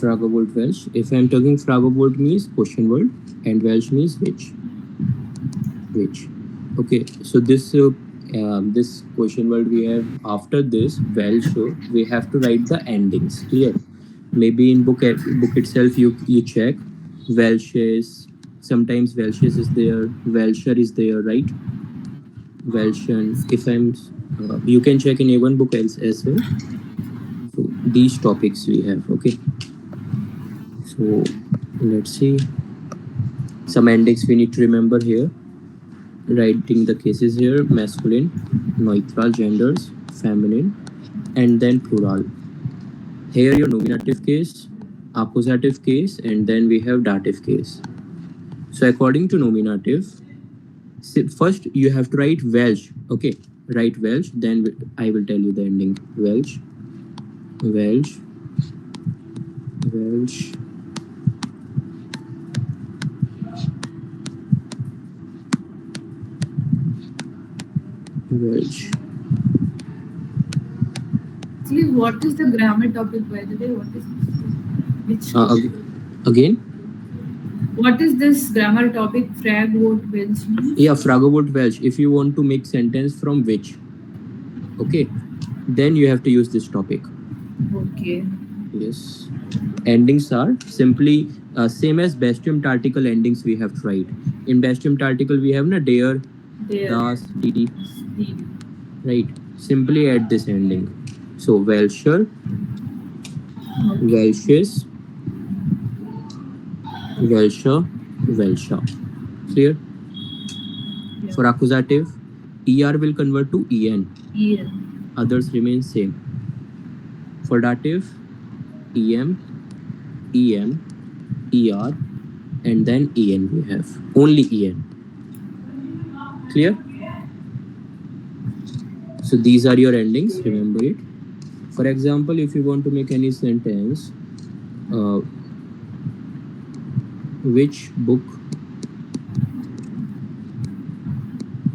Fragewort Welch. If I'm talking Fragewort means question word and Welch means which. Okay, so this question word we have after this Welch, we have to write the endings. Clear? Maybe in book itself you check Welch's. Sometimes Welch's is there, Welcher is there, right? Welchen. If I'm, you can check in A1 book as well. So these topics we have. Okay. So let's see. Some endings we need to remember here. Writing the cases here: masculine, neutral genders, feminine, and then plural. Here your nominative case, accusative case, and then we have dative case. So according to nominative, first you have to write Welch. Okay, write Welch, then I will tell you the ending. Welch. Welch. Actually, what is the grammar topic, by the way? What is which? Again? What is this grammar topic? Fragewort Welch means? Yeah, Fragewort Welch. If you want to make sentence from which, okay, then you have to use this topic. Okay. Yes. Endings are simply same as bestium article endings we have to write. In bestium article we have na der, das, dd. Right. Simply add this ending. So Welcher, Welches, Welcher, Welcher. Clear? Yeah. For accusative, ER will convert to EN. Others remain same. For dative, EM, EM, ER, and then EN we have. Only EN. Clear? So these are your endings, remember it. For example, if you want to make any sentence, which book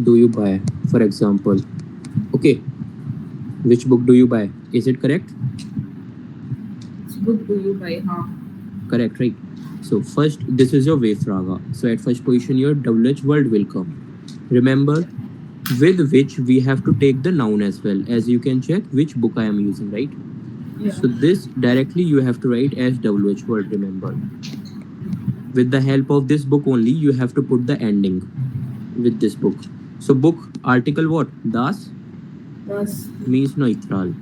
do you buy? For example, okay, which book do you buy? Is it correct? Which book do you buy? Correct, right? So first, this is your Wayfraga. So at first position, your WH word will come. Remember, with which we have to take the noun as well. As you can check which book I am using, right? Yeah. So this directly you have to write as WH word, remember. With the help of this book only, you have to put the ending with this book. So book, article what? Das? Das. Means neutral.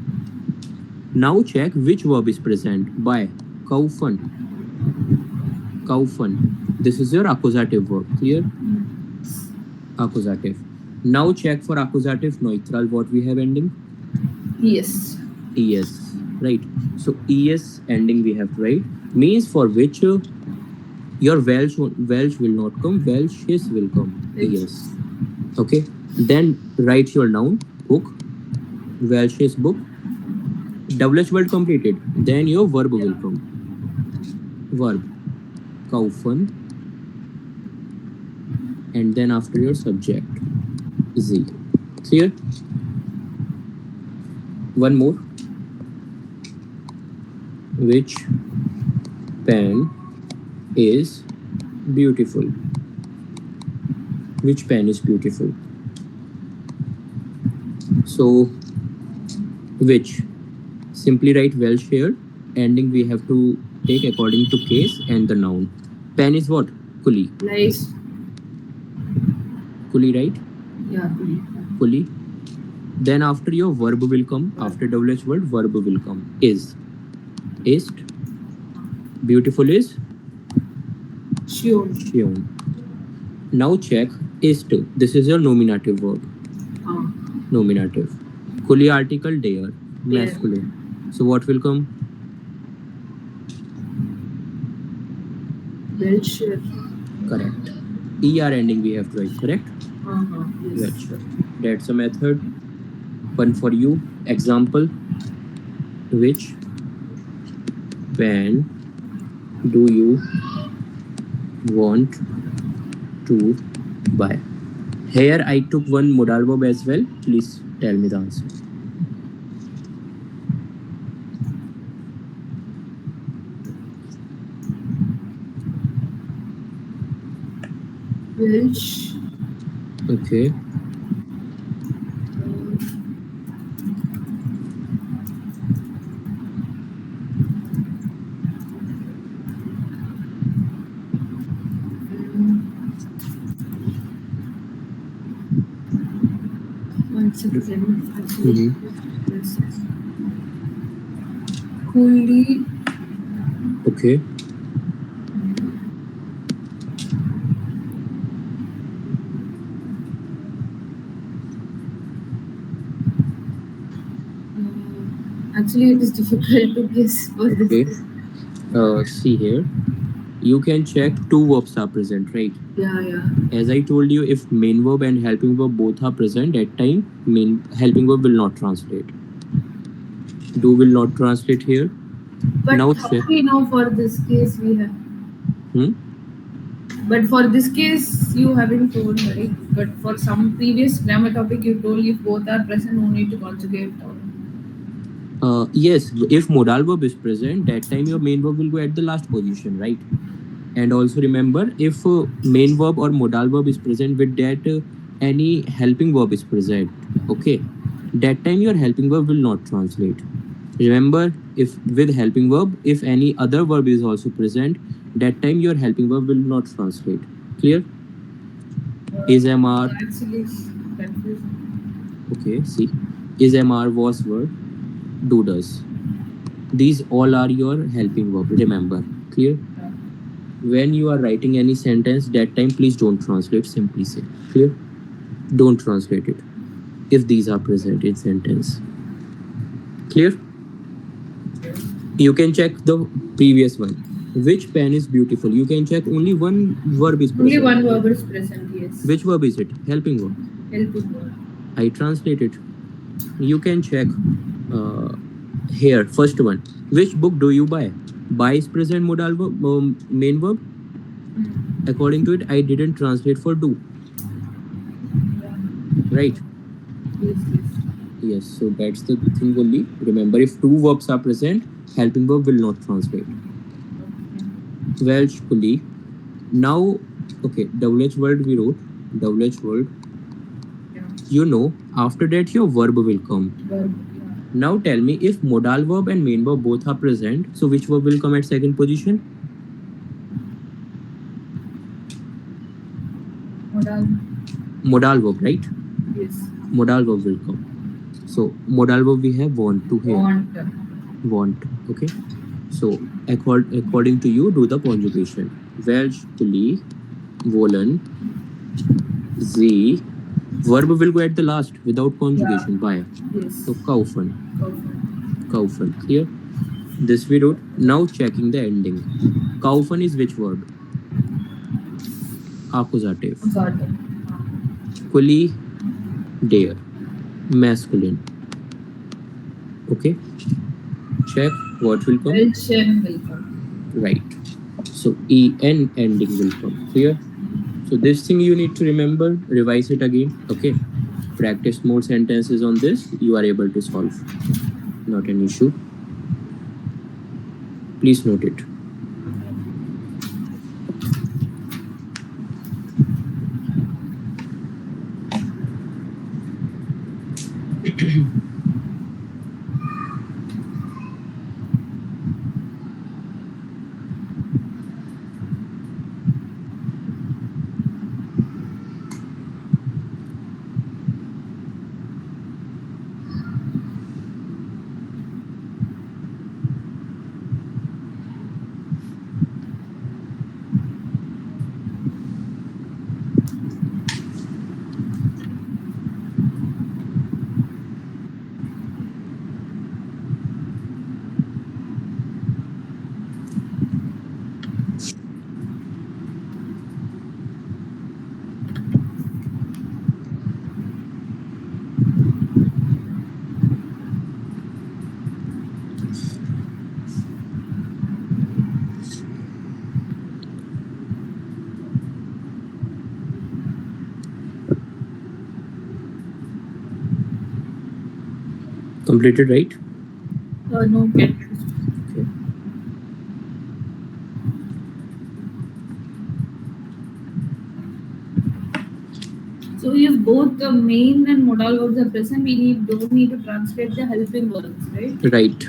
Now check which verb is present. Buy. Kaufen. Kaufen. This is your accusative verb. Clear? Accusative. Now check for accusative neutral what we have ending. Yes. Yes. Right. So es ending we have to write. Means for which your Welch will not come. Welches will come. Yes. Okay. Then write your noun. Book. Welch's book. WH word completed. Then your verb will come. Verb. Kaufen. And then after your subject. Z. Clear? One more. Which pen is beautiful? Which pen is beautiful? So, which? Simply write Welch here. Ending we have to take according to case and the noun. Pen is what? Kuli. Nice. Kuli, right? Yeah. Kuli. Then after your verb will come. After WH word, verb will come. Is. Ist. Beautiful is? Schön. Now check ist. This is your nominative verb. Nominative. Kuli article der. Masculine. So what will come? Welcher. Correct. ER ending we have to write, correct? Yes. Welcher. That's a method. One for you. Example. Which pen do you want to buy? Here I took one modal verb as well. Please tell me the answer. Welch. Okay. One second. Mm-hmm. Yes. Coolly. Okay. Actually, it is difficult to guess for this. Okay. See here. You can check two verbs are present, right? Yeah. As I told you, if main verb and helping verb both are present, at time main helping verb will not translate. Do will not translate here. But Now how check. we know for this case we have? Hmm? But for this case, you haven't told, right? But for some previous grammar topic, you told if both are present, no need to conjugate. Yes, if modal verb is present, that time your main verb will go at the last position, right? And also remember, if main verb or modal verb is present with that any helping verb is present, okay, that time your helping verb will not translate. Remember, if with helping verb, if any other verb is also present, that time your helping verb will not translate. Clear? Is MR, Actually, it's confusing. okay, see, is MR, was, were, do, does. These all are your helping verb. Remember, clear? When you are writing any sentence, that time please don't translate, simply say. Clear? Don't translate it if these are present in sentence. Clear? You can check the previous one. Which pen is beautiful? You can check only one verb is Only present. one verb is present, yes. Which verb is it? Helping verb. Helping verb. I translate it. You can check here. First one. Which book do you buy? Buy is present modal verb, main verb. According to it, I didn't translate for do. Right? Yes. Yes. So that's the thing only. Remember, if two verbs are present, helping verb will not translate. Welch, colleague. Now, okay, WH word we wrote. WH word. Yeah. You know, after that your verb will come. Verb. Now tell me, if modal verb and main verb both are present, so which verb will come at second position? Modal. Modal verb, right? Yes. Modal verb will come. So modal verb we have want to here. Want. Okay. So according to you, do the conjugation. Welch, colleague, wollen, sie. Verb will go at the last without conjugation. Buy. Yes. So kaufen. Kaufen. Clear? This we wrote. Now checking the ending. Kaufen is which verb? Accusative. Kuli, dare. Masculine. Okay. Check what will come. Welchen will come. Right. So en ending will come. Clear? So this thing you need to remember. Revise it again. Okay. Practice more sentences on this. You are able to solve. Not an issue. Please note it. Completed, right? No, get. Okay. both the main and modal verbs are present, we don't need to translate the helping verbs, right? Right.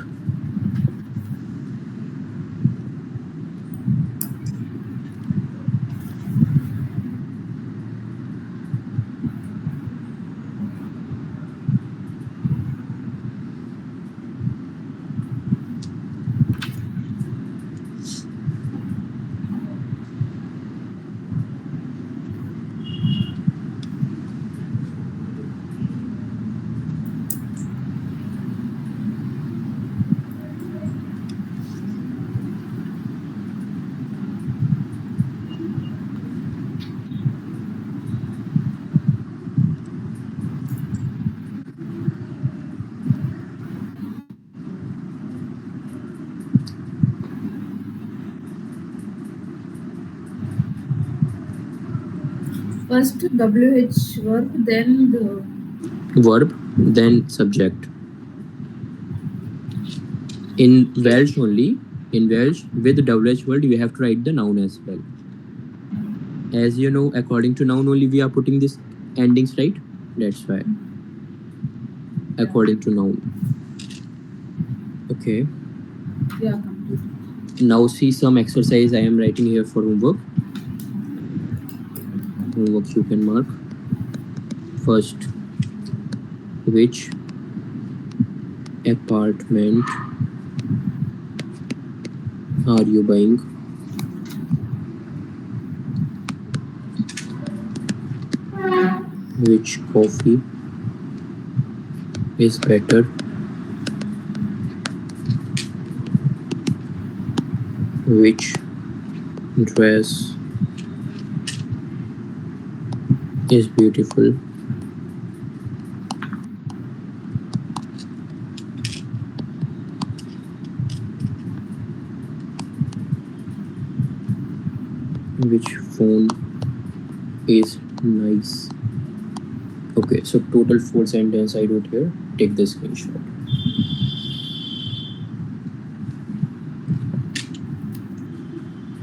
First WH verb, then the Verb, then subject. In Welsh only, in Welsh, with WH word, you have to write the noun as well. As you know, according to noun only, we are putting these endings, right? That's why. According to noun. Okay. yeah, complete. Now see some exercise I am writing here for homework. Homework you can mark. First, which apartment are you buying? Which coffee is better? Which dress is beautiful? Which phone is nice? Okay, so total 4 sentence I wrote here. Take the screenshot.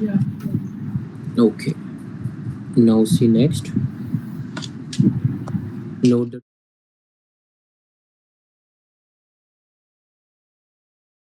Yeah. Okay. Now see next. Note the